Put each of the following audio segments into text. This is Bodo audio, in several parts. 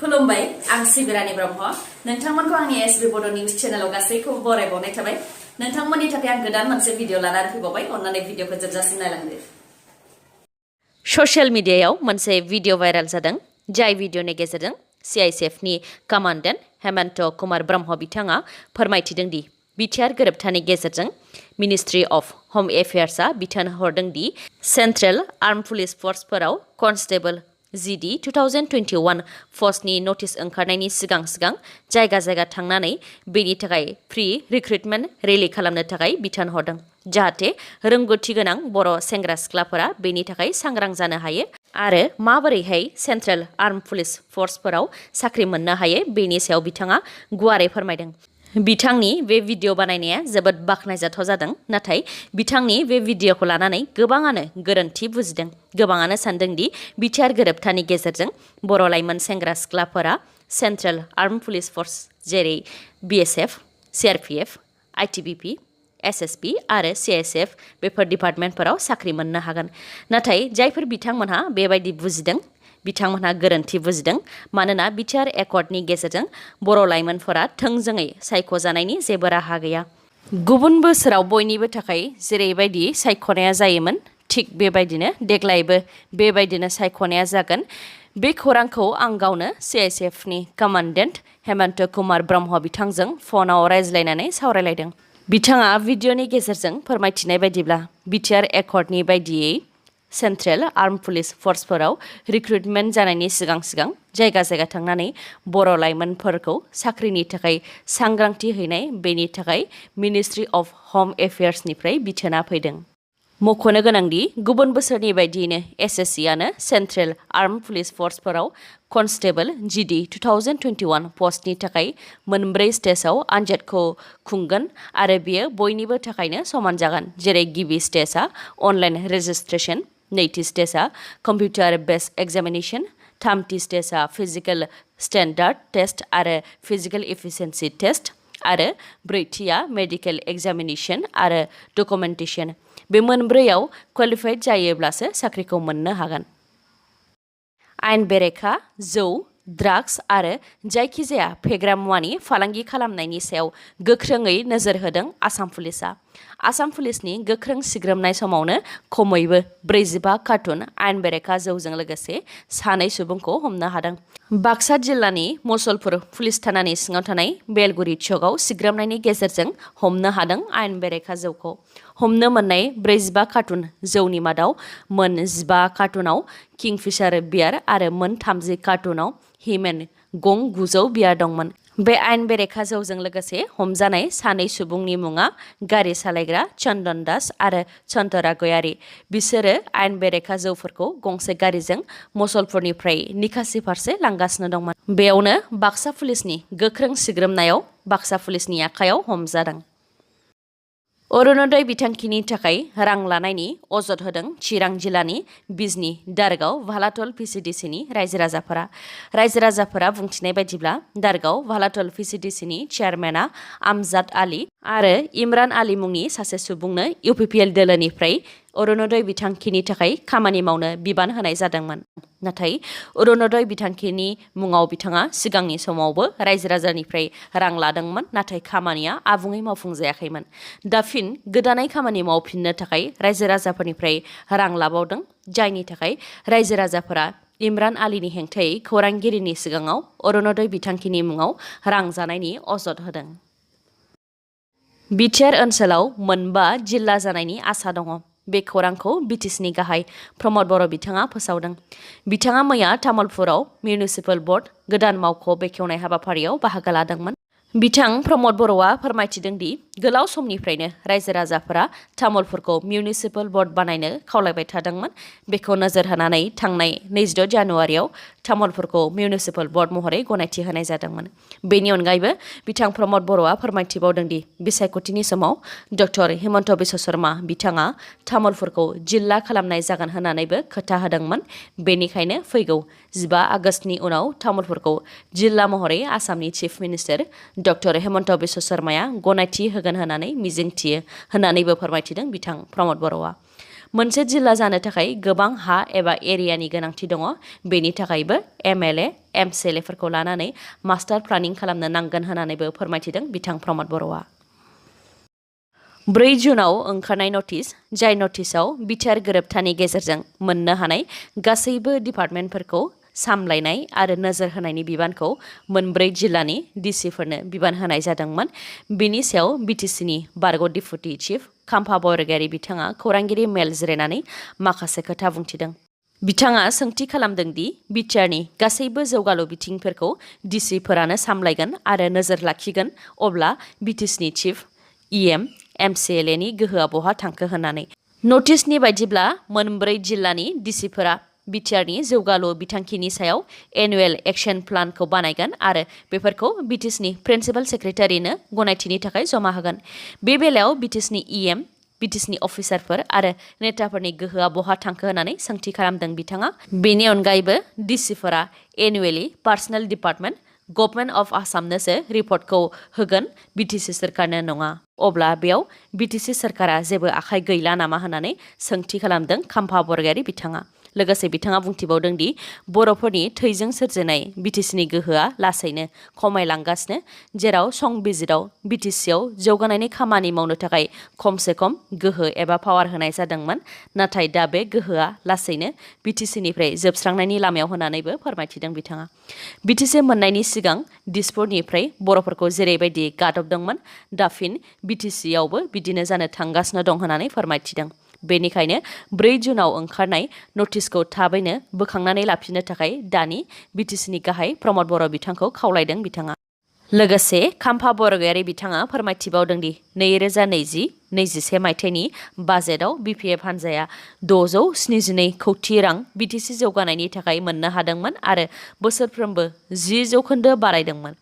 खुलुमबाय आं सिबिरानि ब्रह्म नोंथांमोनखौ आंनि sbbodonews चेनेलाव गासैखौबो बरायबावनाय थाबाय नोंथांमोननि थाखाय आं गोदान मोनसे भिडिअ लानानै फैबावबाय अन्नानै भिडिअखौ जोबजासिम नायलांदो ससियेल मिडियायाव मोनसे भिडिअ भाइरेल जादों जाय भिडिअनि गेजेरजों CISFनि कमान्डेन्ट हेमन्त कुमार ब्रह्म बिथाङा फोरमायथिदों दि BTR गोरोबथानि गेजेरजों मिनिस्ट्रि अफ होम एफेयार्सआ बिथोन हरदों दि सेन्ट्रेल आर्म पुलिस फर्सफोराव कनस्टेबल GD 2021 पस्टनि नटिस ओंखारनायनि सिगां जायगा जायगा थांनानै बेनि थाखाय फ्रि रिक्रुटमेन्ट रेलि खालामनो थाखाय बिथोन हरदों जाहाथे रोंगौथि गोनां बर' सेंग्रा सिख्लाफोरा बेनि थाखाय सांग्रां जानो हायो आरो माबोरैहाय सेन्ट्रेल आर्म पुलिस फर्सफोराव साख्रि मोननो हायो बेनि सायाव बिथाङा गुवारै फोरमायदों बिथांनि बे भिडिअ बानायनाया जोबोद बाख्नायजाथाव जादों नाथाय बिथांनि बे भिडिअखौ लानानै गोबाङानो गोरोन्थि बुजिदों गोबाङानो सानदों दि BTR गोरोबथानि गेजेरजों बर' लाइमोन सेंग्रा सिख्लाफोरा सेन्ट्रेल आर्म पुलिस फर्स जेरै BSF CRPF ITBP SSB आरो CSF बेफोर डिपार्टमेन्टफोराव साख्रि मोननो हागोन नाथाय जायफोर बिथांमोनहा बेबायदि बुजिदों बिथांमोनहा गोरोन्थि बुजिदों मानोना BTR एकर्डनि गेजेरजों बर' लाइमोनफोरा थोंजोङै सायख'जानायनि जेबो राहा गैया गुबुन बोसोराव बयनिबो थाखाय जेरैबायदि सायख'नाया जायोमोन थिग बेबायदिनो देग्लायबो बेबायदिनो सायख'नाया जागोन बे खौरांखौ आं गावनो CISFनि कमान्डेन्ट हेमन्त कुमार ब्रह्म बिथांजों फनाव रायज्लायनानै सावरायलायदों बिथाङा भिडिअनि गेजेरजों फोरमायथिनाय बायदिब्ला BTR एकर्डनि बायदियै सेन्ट्रेल आर्म पुलिस फर्सफोराव रिक्रुटमेन्ट जानायनि सिगां जायगा जायगा थांनानै बर' लाइमोनफोरखौ साख्रिनि थाखाय सांग्रांथि हैनाय बेनि थाखाय मिनिस्ट्रि अफ होम एफेयार्सनिफ्राय बिथोना फैदों मख'नो गोनांदि गुबुन बोसोरनि बायदियैनो SSCआनो सेन्ट्रेल आर्म पुलिस फर्सफोराव कनस्टेबल GD 2021 पस्टनि थाखाय मोनब्रै स्टेजआव आनजादखौ खुंगोन आरो बेयो बयनिबो थाखायनो समान जागोन जेरै गिबि स्टेजआ अनलाइन रेजिस्ट्रेसन नैथि स्टेजआ कम्पिउटार बेस्ड एग्जामिनेशन थामथि स्टेजआ फिजिकेल स्टेन्डार्ड टेस्ट आरो फिजिकेल एफिसिएन्सि टेस्ट आरो ब्रैथिया मेडिकेल एग्जामिनेशन आरो डकुमेन्टेशन बे मोनब्रैयाव क्वालिफाइड जायोब्लासो साख्रिखौ मोननो हागोन आयेन बेरेखा जौ ड्राग्स आरो जायखिजाया फेग्रा मुवानि फालांगि खालामनायनि सायाव गोख्रोङै नोजोर होदों आसाम पुलिसआ आसाम पुलिसनि गोख्रों सिग्रोमनाय समावनो खमैबो 45 कार्टुन आयेन बेरेखा जौजों लोगोसे सानै सुबुंखौ हमनो हादों बाक्सा जिल्लानि मुसलपुर पुलिस थानानि सिङाव थानाय बेलगुरि चकआव सिग्रोमनायनि गेजेरजों हमनो हादों आयेन बेरेखा जौखौ हमनो मोननाय 45 कार्टुन जौनि मादाव मोन 15 कार्टुनाव किंफिशार बियार आरो मोन 30 कार्टुनाव हिमेन गं 900 बियार दंमोन बे आयेन बेरेखा जौजों लोगोसे हमजानाय सानै सुबुंनि मुङा गारि सालायग्रा चन्दन दास आरो चन्तरा गयारी बिसोरो आयेन बेरेखा जौफोरखौ गंसे गारिजों मुसलपुरनिफ्राय निकासि फारसे लांगासिनो दंमोन बेयावनो बाक्सा पुलिसनि गोख्रों सिग्रोमनायाव बाक्सा पुलिसनि आखायाव हमजादों अरुणोदय बिथांखिनि थाखाय रां लानायनि अजद होदों चिरां जिल्लानि बिजनी दारगाव भालाथल PCDCनि रायजो राजाफोरा बुंथिनाय बायदिब्ला दारगाव भालाथल PCDCनि चेयारमेना आमजाद आली आरो इमरान आली मुंनि सासे सुबुंनो UPPL दोलोनिफ्राय अरुणोदय बिथांखिनि थाखाय खामानि मावनो बिबान होनाय जादोंमोन नाथाय अरुणोदय बिथांखिनि मुङाव बिथाङा सिगांनि समावबो रायजो राजानिफ्राय रां लादोंमोन नाथाय खामानिया आबुङै मावफुंजायाखैमोन दा फिन गोदानै खामानि मावफिननो थाखाय रायजो राजाफोरनिफ्राय रां लाबावदों जायनि थाखाय रायजो राजाफोरा इमरान आलीनि हेंथायै खौरांगिरिनि सिगाङाव अरुणोदय बिथांखिनि मुङाव रां जानायनि अजद होदों BTR ओनसोलाव मोनबा जिल्ला जानायनि आसा दङ बे खौरांखौ BTCनि गाहाय प्रमद बर' बिथाङा फोसावदों बिथाङा मैया तामुलपुराव मिउनिसिपेल बर्ड गोदान मावख' बेखेवनाय हाबाफारियाव बाहागो लादोंमोन बिथां प्रमद बर'आ फोरमायथिदों दि गोलाव समनिफ्रायनो रायजो राजाफोरा तामुलपुरखौ मिउनिसिपेल बर्ड बानायनो खावलायबाय थादोंमोन बेखौ नोजोर होनानै थांनाय 26 जानुवारियाव तामुलपुरखौ मिउनिसिपेल बर्ड महरै गनायथि होनाय जादोंमोन बेनि अनगायैबो बिथां प्रमद बर'आ फोरमायथिबावदों दि बिसायख'थिनि समाव डक्टर हिमन्त बिश्व शर्मा बिथाङा तामुलपुरखौ जिल्ला खालामनाय जागोन होननानैबो खोथा होदोंमोन बेनिखायनो फैगौ 15 आगस्तनि उनाव तामुलपुरखौ जिल्ला महरै आसामनि chief minister doctor Himanta Biswa शर्माया गनायथि होगोन होननानै मिजिंथियो होननानैबो फोरमायथिदों बिथां प्रमद बर'आ मोनसे जिल्ला जानो थाखाय गोबां हा एबा एरियानि गोनांथि दङ। बेनि थाखायबो MLA, MCLA फोरखौ लानानै मास्टार प्लानिं खालामनो नांगोन होननानैबो फोरमायथिदों बिथां प्रमद बर'आ। 4 जुनाव ओंखारनाय नटिस, जाय नटिसआव BTR गोरोबथानि गेजेरजों मोननो हानाय गासैबो डिपार्टमेन्टफोरखौ सामलायनाय आरो नोजोर होनायनि बिबानखौ 4 जिल्लानि डिसिफोरनो बिबान होनाय जादोंमोन। बेनि सायाव BTCनि बारग' डिपुटि चिफ खाम्फा बरगयारी बिथाङा खौरांगिरि मेल जिरायनानै माखासे खोथा बुंथिदों। बिथाङा सोंथि खालामदों दि BTRनि गासैबो जौगालु बिथिंफोरखौ डिसिफोरानो सामलायगोन आरो नोजोर लाखिगोन, अब्ला BTCनि चिफ EM, MCLAनि गोहोआ बहा थांखो होननानै। नटिसनि बायदिब्ला 4 जिल्लानि डिसिफोरा BTRनि जौगालु बिथांखिनि सायाव एनुवेल एक्शन प्लानखौ बानायगोन आरो बेफोरखौ BTCनि प्रिन्सिपाल सेक्रेटारिनो गनायथिनि थाखाय जमा होगोन। बे बेलायाव BTCनि EM, BTCनि अफिसारफोर आरो नेताफोरनि गोहोआ बहा थांखो होननानै सोंथि खालामदों बिथाङा। बेनि अनगायैबो डिसिफोरा annually personnel department government of आसामनोसो रिपर्टखौ होगोन, BTC सोरखारनो नङा। अब्ला बेयाव BTC सोरखारा जेबो आखाइ गैला नामा होननानै सोंथि खालामदों खाम्फा बरगयारी बिथाङा। लोगोसे बिथाङा बुंथिबावदों दि बर'फोरनि थैजों सोरजिनाय BTCनि गोहोआ लासैनो खमायलांगासिनो, जेराव संबिजिराव BTCआव जौगानायनि खामानि मावनो थाखाय खमसे खम गोहो एबा पावार होनाय जादोंमोन, नाथाय दा बे गोहोआ लासैनो BTCनिफ्राय जोबस्रांनायनि लामायाव होननानैबो फोरमायथिदों बिथाङा। BTC मोननायनि सिगां दिसपुरनिफ्राय बर'फोरखौ जेरैबायदि गादबदोंमोन, दा फिन BTCआवबो बिदिनो जानो थांगासिनो दं होननानै फोरमायथिदों। बेनिखायनो 4 जुनाव ओंखारनाय नटिसखौ थाबैनो बोखांनानै लाफिननो थाखाय दानि BTCनि गाहाय प्रमद बर' बिथांखौ खावलायदों बिथाङा। लोगोसे खाम्फा बरगयारी बिथाङा फोरमायथिबावदों दि 2020-21 मायथाइनि बाजेटआव BPF हान्जाया 672 कौटि रां BTC जौगानायनि थाखाय मोननो हादोंमोन आरो बोसोरफ्रोमबो 10% बारायदोंमोन।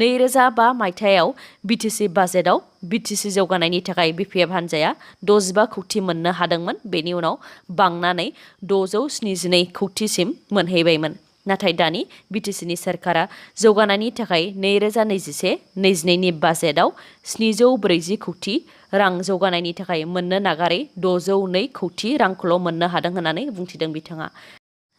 2005 मायथाइयाव BTC बाजेटआव BTC जौगानायनि थाखाय BPF हान्जाया 65 कौटि मोननो हादोंमोन। बेनि उनाव बांनानै 672 कौटिसिम मोनहैबायमोन। नाथाय दानि BTCनि सोरखारा जौगानायनि थाखाय 2021-22 बाजेटआव 740 कौटि रां जौगानायनि थाखाय मोननो नागारै 602 कौटि रांखौल' मोननो हादों होननानै बुंथिदों बिथाङा।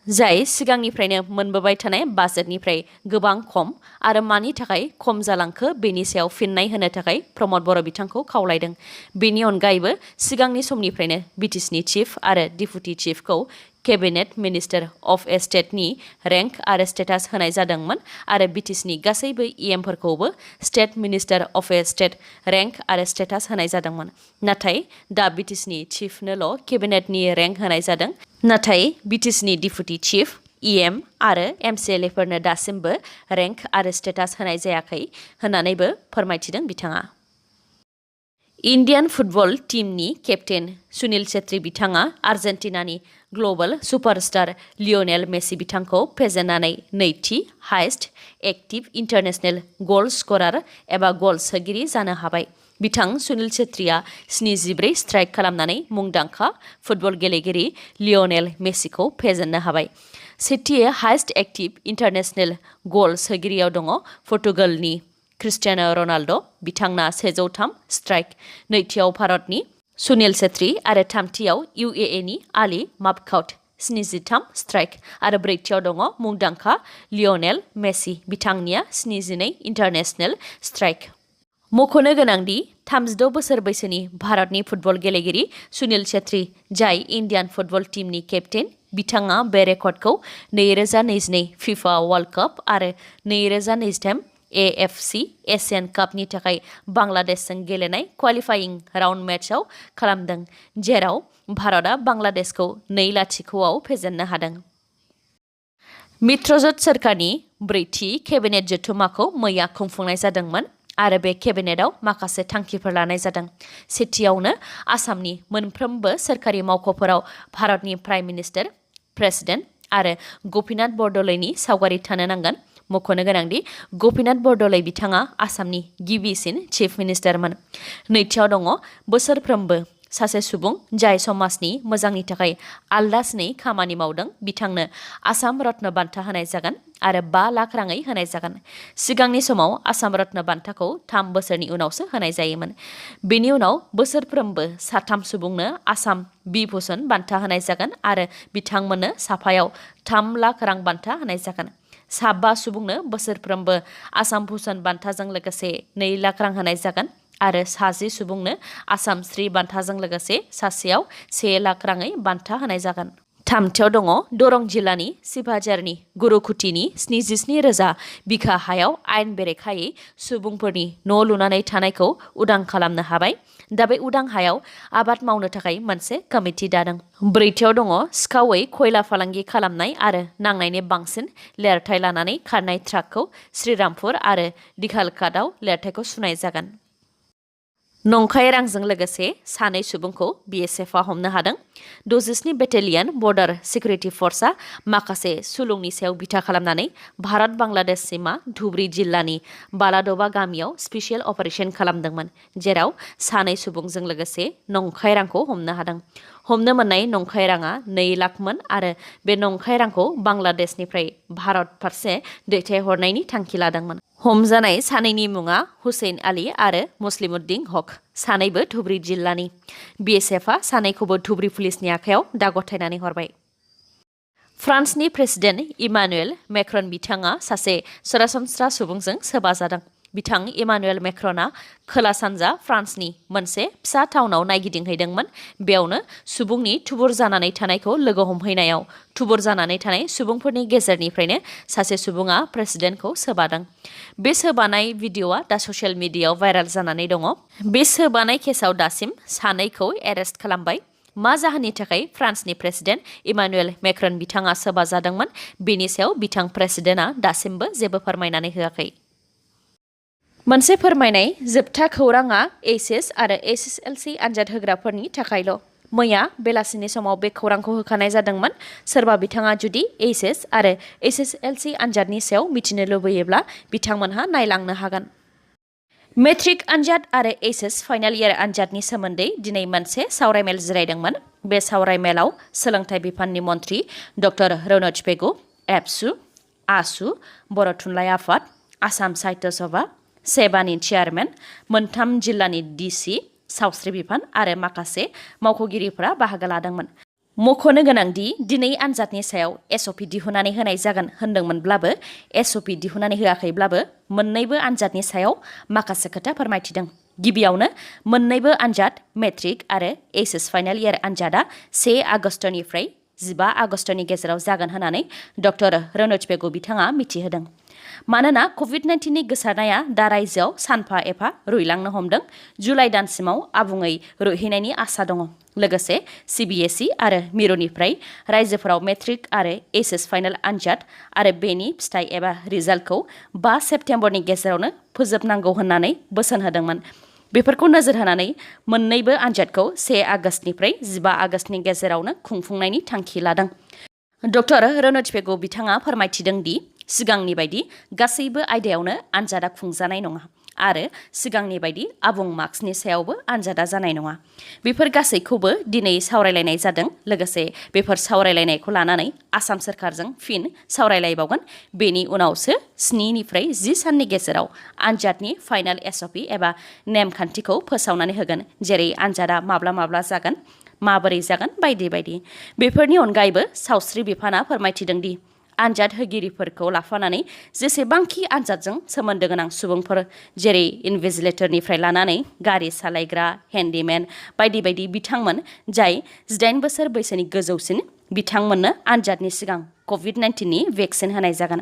जाय सिगांनिफ्रायनो मोनबोबाय थानाय बाजेटनिफ्राय गोबां खम आरो मानि थाखाय खम जालांखो बेनि सायाव फिननाय होनो थाखाय प्रमद बर' बिथांखौ खावलायदों। बेनि अनगायैबो सिगांनि समनिफ्रायनो BTCनि चिफ आरो डिपुटि चिफखौ केबिनेट मिनिस्टार अफ स्टेटनि रेंक आरो स्टेटास होनाय जादोंमोन आरो BTCनि गासैबो EMफोरखौबो state minister of state rank आरो स्टेटास होनाय जादोंमोन। नाथाय दा BTCनि चिफनोल' केबिनेटनि रेंक होनाय जादों, नाथाय BTCनि डिपुटि चिफ, EM आरो MCLAफोरनो दासिमबो रेंक आरो स्टेटास होनाय जायाखै होननानैबो फोरमायथिदों बिथाङा। इन्डियान फुटबल टीमनि केप्टेन सुनील छेत्री बिथाङा आर्जेन्टिनानि ग्लबेल सुपारस्टार लियनेल मेसि बिथांखौ फेजेननानै नैथि हाइस्ट एक्टिभ इन्टारनेशनेल गल स्करार एबा गल सोगिरि जानो हाबाय। बिथां सुनील छेत्रीया 74 स्ट्राइक खालामनानै मुंदांखा फुटबल गेलेगिरि लियनेल मेसिखौ फेजेननो हाबाय। सेथि हाइस्ट एक्टिभ इन्टारनेशनेल गल सोगिरियाव दङ पर्तुगालनि क्रिस्टियानो रनाल्ड', बिथांना 103 स्ट्राइक। नैथियाव भारतनि सुनील छेत्री आरो थामथियाव UAEनि आली माबकाउट 73 स्ट्राइक आरो ब्रैथियाव दङ मुंदांखा लियनेल मेसि, बिथांनिया 72 इन्टारनेशनेल स्ट्राइक। मख'नो गोनांदि 36 बोसोर बैसोनि भारतनि फुटबल गेलेगिरि सुनील छेत्री, जाय इन्डियान फुटबल टीमनि केप्टेन, बिथाङा बे रेकर्डखौ 2022 फिफा वर्ल्ड काप आरो 2023 AFC एशियान कापनि थाखाय बांलादेशजों गेलेनाय क्वालिफाइं राउन्ड मेचआव खालामदों, जेराव भारतआ बांलादेशखौ 2-0 फेजेननो हादों। मित्रजोट सोरखारनि 4थि केबिनेट जथुम्माखौ मैया खुंफुंनाय जादोंमोन आरो बे केबिनेटआव माखासे थांखिफोर लानाय जादों। सेथियावनो आसामनि मोनफ्रोमबो सोरखारि मावख'फोराव भारतनि प्राइम मिनिस्टार, प्रेसिडेन्ट आरो गपिनाथ बरदলৈनि सावगारि थानो नांगोन। मख'नो गोनांदि गपिनाथ बरदलै बिथाङा आसामनि गिबिसिन चिफ मिनिस्टारमोन। नैथियाव दङ बोसोरफ्रोमबो सासे सुबुं जाय समाजनि मोजांनि थाखाय आलदासिनै खामानि मावदों बिथांनो आसाम रत्न बान्था होनाय जागोन आरो 5 लाख राङै होनाय जागोन। सिगांनि समाव आसाम रत्न बान्थाखौ 3 बोसोरनि उनावसो होनाय जायोमोन। बेनि उनाव बोसोरफ्रोमबो साथाम सुबुंनो आसाम बिभूषण बान्था होनाय जागोन आरो बिथांमोननो साफायाव 3 लाख रां बान्था होनाय जागोन। 5 सुबुंनो बोसोरफ्रोमबो आसाम भूषण बान्थाजों लोगोसे 2 लाख रां होनाय जागोन आरो 10 सुबुंनो आसाम श्री बान्थाजों लोगोसे सासेयाव 1 लाख राङै बान्था होनाय जागोन। थामथियाव दङ दरं जिल्लानि सिपाझारनि गुरुकुटिनि 77,000 बिघा हायाव आयेन बेरेखायै सुबुंफोरनि न' लुनानै थानायखौ उदां खालामनो हाबाय। दा बे उदां हायाव आबाद मावनो थाखाय मोनसे कमिटि दादों। ब्रैथियाव दङ सिखावै खयला फालांगि खालामनाय आरो नांनायनि बांसिन लेरथाय लानानै खारनाय ट्राकखौ श्रीरामपुर आरो दिघालकाटआव लेरथायखौ सुनाय जागोन। नंखाय रांजों लोगोसे 2 सुबुंखौ BSFआ हमनो हादों। 67 बेटेलियन बर्डार सिकिउरिटि फर्सआ माखासे सुलुंनि सायाव बिथा खालामनानै भारत बांलादेश सीमा धुबरी जिल्लानि बालाडोबा गामियाव स्पेशल अपारेशन खालामदोंमोन, जेराव 2 सुबुंजों लोगोसे नंखाय रांखौ हमनो हादों। हमनो मोननाय नंखाय राङा 2 लाखमोन आरो बे नंखाय रांखौ बांलादेशनिफ्राय भारत फारसे दैथायहरनायनि थांखि लादोंमोन। हमजानाय 2नि मुङा हुसैन आली आरो मुस्लिमुद्दिन हक, 2बो धुबरी जिल्लानि। BSFआ 2खौबो धुबरी पुलिसनि आखायाव दा गथायनानै हरबाय। फ्रान्सनि प्रेसिडेन्ट इमानुएल मेक्रन बिथाङा सासे सरासनस्रा सुबुंजों सोबाजादों। बिथां इमानुएल मेक्रना खोला सानजा फ्रान्सनि मोनसे फिसा टाउनाव नायगिदिंहैदोंमोन। बेयावनो सुबुंनि थुबुर जानानै थानायखौ लोगो हमहैनायाव थुबुर जानानै थानाय सुबुंफोरनि गेजेरनिफ्रायनो सासे सुबुङा प्रेसिडेन्टखौ सोबादों। बे सोबानाय भिडिअ'आ दा ससियेल मिडियायाव भाइरेल जानानै दङ। बे सोबानाय केसाव दासिम 2खौ एरेस्ट खालामबाय। मा जाहोननि थाखाय फ्रान्सनि प्रेसिडेन्ट इमानुएल मेक्रन बिथाङा सोबाजादोंमोन बेनि सायाव बिथां प्रेसिडेन्टआ दासिमबो जेबो फोरमायनानै होआखै। मोनसे फोरमायनाय जोबथा खौरांआ HS आरो SSLC आनजाद होग्राफोरनि थाखायल'। मैया बेलासिनि समाव बे खौरांखौ होखानाय जादोंमोन। सोरबा बिथाङा जुदि HS आरो SSLC आनजादनि सायाव मिथिनो लुबैयोब्ला बिथांमोनहा नायलांनो हागोन। मेट्रिक आनजाद आरो HS फाइनाल इयार आनजादनि सोमोन्दै दिनै मोनसे सावरायमेल जिरायदोंमोन। बे सावरायमेलाव सोलोंथाइ बिफाननि मन्थ्रि डक्टर रनज पेगु, एबसु, आसु, बर' थुनलाइ आफाद, आसाम साहित्य सभा, सेबानि चेयारमेन, 3 जिल्लानि DC, सावस्रि बिफान आरो माखासे मावख'गिरिफोरा बाहागो लादोंमोन। मख'नो गोनांदि दिनै आनजादनि सायाव SOP दिहुननानै होनाय जागोन होनदोंमोनब्लाबो SOP दिहुननानै होआखैब्लाबो मोन्नैबो आनजादनि सायाव माखासे खोथा फोरमायथिदों। गिबियावनो मोन्नैबो आनजाद मेट्रिक आरो HS फाइनाल इयार आनजादा 1 आगस्टनिफ्राय 15 आगस्टनि गेजेराव जागोन होननानै डक्टर रनज पेगु बिथाङा मिथिहोदों। मानोना कभिड-19नि गोसारनाया दा रायजोआव सानफा एफा रुइलांनो हमदों। जुलाइ दानसिमाव आबुङै रुइहैनायनि आसा दङ। लोगोसे CBSE आरो मिरुनिफ्राय रायजोफोराव मेट्रिक आरो HS फाइनाल आनजाद आरो बेनि फिथाइ एबा रिजाल्टखौ 5 सेप्तेम्बरनि गेजेरावनो फोजोबनांगौ होननानै बोसोन होदोंमोन। बेफोरखौ नोजोर होनानै मोन्नैबो आनजादखौ 1 आगस्तनिफ्राय 15 आगस्तनि गेजेरावनो खुंफुंनायनि थांखि लादों। डक्टर रनज पेगु बिथाङा फोरमायथिदों दि सिगांनि बायदि गासैबो आयदायावनो आनजादा खुंजानाय नङा आरो सिगांनि बायदि आबुं मार्क्सनि सायावबो आनजादा जानाय नङा। बेफोर गासैखौबो दिनै सावरायलायनाय जादों। लोगोसे बेफोर सावरायलायनायखौ लानानै आसाम सोरखारजों फिन सावरायलायबावगोन। बेनि उनावसो 7 निफ्राय 10 साननि गेजेराव आनजादनि फाइनाल SOP एबा नेमखान्थिखौ फोसावनानै होगोन, जेरै आनजादा माब्ला जागोन, माबोरै जागोन बायदि बायदि। बेफोरनि अनगायैबो सावस्रि बिफाना फोरमायथिदों दि आनजाद होगिरिफोरखौ लाफानानै जेसेबांखि आनजादजों सोमोन्दो गोनां सुबुंफोर जेरै इनभिजिलेटरनिफ्राय लानानै गारि सालायग्रा, हेन्डिमेन बायदि बायदि बिथांमोन जाय 18 बोसोर बैसोनि गोजौसिन बिथांमोननो आनजादनि सिगां कभिड-19नि भेक्सिन होनाय जागोन।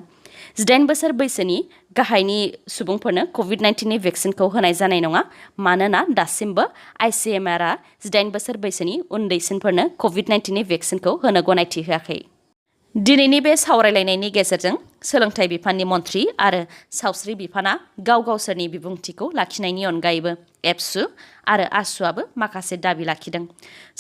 18 बोसोर बैसोनि गाहायनि सुबुंफोरनो कभिड-19नि भेक्सिनखौ होनाय जानाय नङा, मानोना दासिमबो ICMR-आ 18 बोसोर बैसोनि उन्दैसिनफोरनो कभिड-19नि भेक्सिनखौ होनो गनायथि होआखै। दिनैनि बे सावरायलायनायनि गेजेरजों सोलोंथाइ बिफाननि मन्थ्रि आरो सावस्रि बिफाना गावसोरनि बिबुंथिखौ लाखिनायनि अनगायैबो एबसु आरो आसुआबो माखासे दाबि लाखिदों।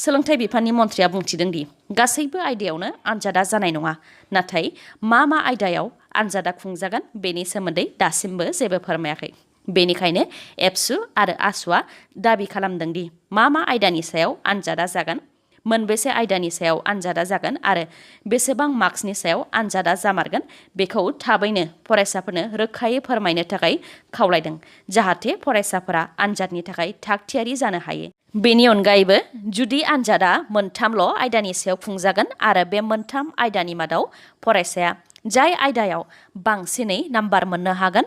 सोलोंथाइ बिफाननि मन्थ्रिया बुंथिदों दि गासैबो आयदायावनो आनजादा जानाय नङा, नाथाय मा आयदायाव आनजादा खुंजागोन बेनि सोमोन्दै दासिमबो जेबो फोरमायाखै। बेनिखायनो एबसु आरो आसुआ दाबि खालामदों दि मा आयदानि सायाव आनजादा जागोन, मोनबेसे आयदानि सायाव आनजादा जागोन आरो बेसेबां मार्क्सनि सायाव आनजादा जामारगोन बेखौ थाबैनो फरायसाफोरनो रोखायै फोरमायनो थाखाय खावलायदों, जाहाथे फरायसाफोरा आनजादनि थाखाय थागथियारि जानो हायो। बेनि अनगायैबो जुदि आनजादा मोनथामल' आयदानि सायाव खुंजागोन आरो बे मोनथाम आयदानि मादाव फरायसाया जाय आयदायाव बांसिनै नाम्बार मोननो हागोन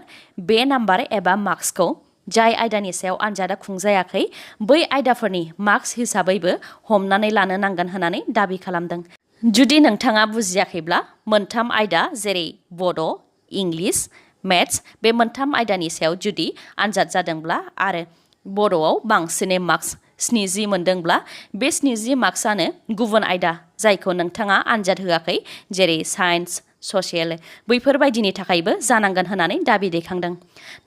बे नाम्बार एबा मार्क्सखौ जाय आयदानि सायाव आनजादा खुंजायाखै बै आयदाफोरनि मार्क्स हिसाबैबो हमनानै लानो नांगोन होननानै दाबि खालामदों। जुदि नोंथाङा बुजियाखैब्ला मोनथाम आयदा जेरै बड', इंलिश, मेथ्स बे मोनथाम आयदानि सायाव जुदि आनजाद जादोंब्ला आरो बड'आव बांसिनै मार्क्स 70 मोनदोंब्ला बे 70 मार्क्सआनो गुबुन आयदा जायखौ नोंथाङा आनजाद होआखै जेरै साइन्स, ससियेल बैफोरबायदिनि थाखायबो जानांगोन होननानै दाबि दैखांदों।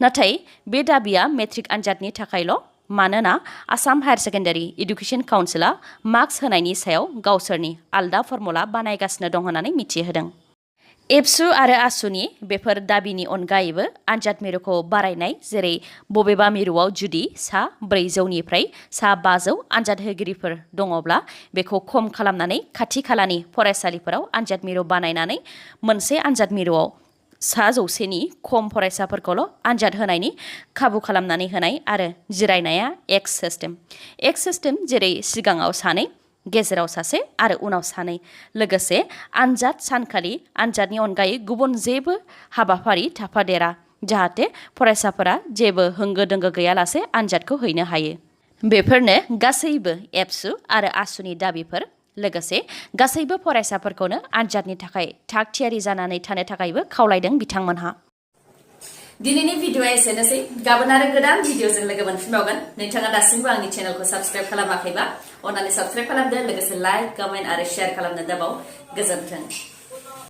नाथाय बे दाबिया मेट्रिक आनजादनि थाखायल', मानोना आसाम हायार सेकेन्डारि इडुकेसन काउन्सिलआ मार्क्स होनायनि सायाव गावसोरनि आलदा फर्मुला बानायगासिनो दं होननानै मिथिहोदों। एबसु आरो आसुनि बेफोर दाबिनि अनगायैबो आनजाद मिरुखौ बारायनाय, जेरै बबेबा मिरुआव जुदि सा 400निफ्राय सा 500 आनजाद होगिरिफोर दङब्ला बेखौ खम खालामनानै खाथि खालानि फरायसालिफोराव आनजाद मिरु बानायनानै मोनसे आनजाद मिरुआव सा 100नि खम फरायसाफोरखौल' आनजाद होनायनि खाबु खालामनानै होनाय आरो जिरायनाया एक्स सिस्टेम जेरै सिगाङाव सानै, गेजेराव सासे आरो उनाव सानै, लोगोसे आनजाद सानखालि आनजादनि अनगायै गुबुन जेबो हाबाफारि थाफादेरा, जाहाथे फरायसाफोरा जेबो होंगो दोंगो गैयालासे आनजादखौ हैनो हायो। बेफोरनो गासैबो एबसु आरो आसुनि दाबिफोर, लोगोसे गासैबो फरायसाफोरखौनो आनजादनि थाखाय थाग थियारि जानानै थानो थाखायबो खावलायदों बिथांमोनहा। दिनैनि भिडिअआ एसेनोसै। गाबोन आरो गोदान भिडिअजों लोगो मोनफिनबावगोन। नोंथाङा दासिमबो आंनि चेनेलखौ साबस्क्राइब खालामाखैबा अन्नानै साबस्क्राइब खालामदो, लोगोसे लाइक, कमेन्ट आरो शेयार खालामनो दाबाव। गोजोन्थों।